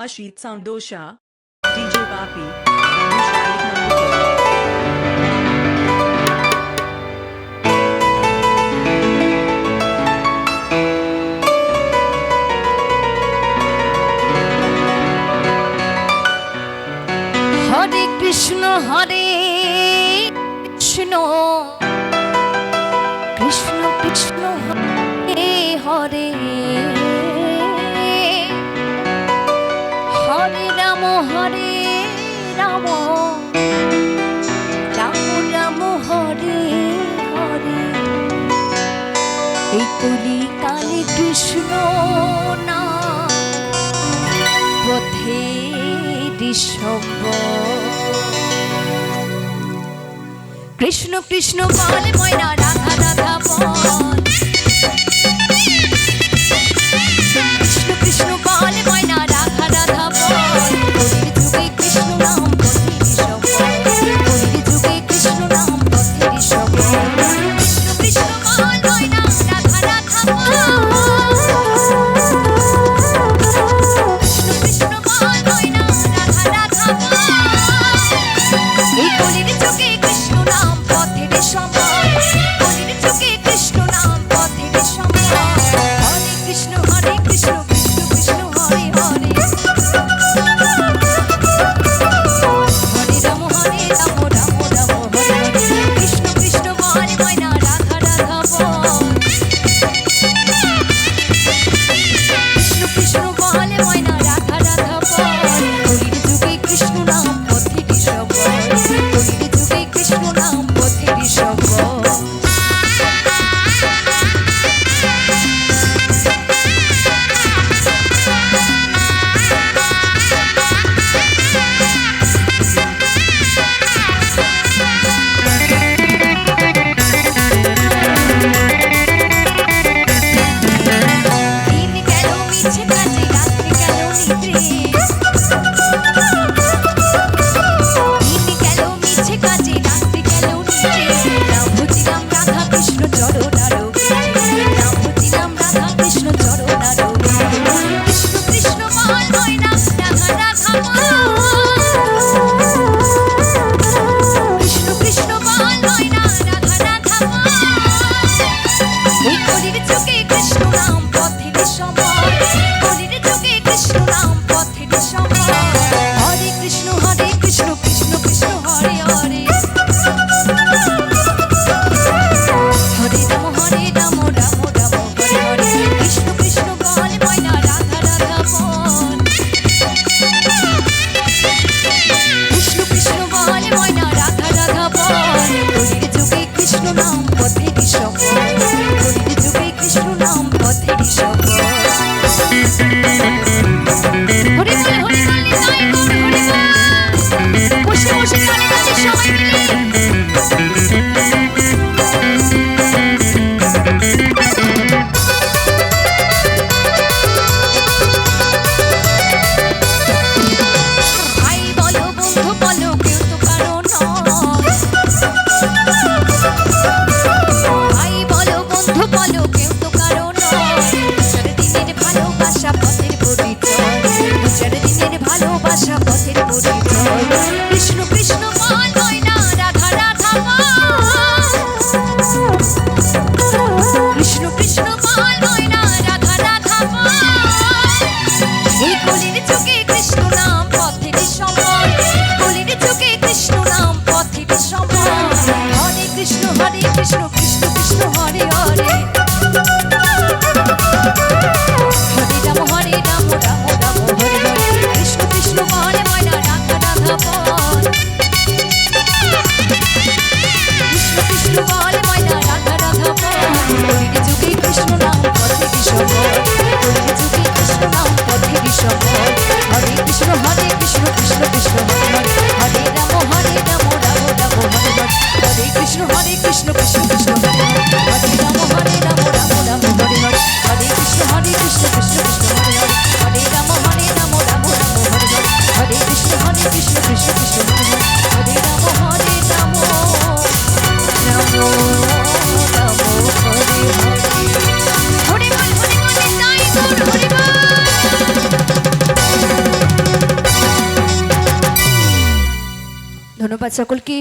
Ashit Soundosha, DJ Papi, Vishalik Nandukar. হরে কৃষ্ণ কৃষ্ণ কৃষ্ণ হরে হরে হরে রাম রাম রাম হরে হরে এই কলি কালে কৃষ্ণ না পথে কৃষ্ণ কৃষ্ণ বল ময়না রাধা রাধা বল কৃষ্ণ কৃষ্ণ বল ময়না রাধা রাধা বল কলির যুগে কৃষ্ণ নাম পথের সফল কলির যুগে কৃষ্ণ নাম পথের সফল কৃষ্ণ কৃষ্ণ বল ময়না রাধা রাধা বল হরি বল ধন্যবাদ সকলকে।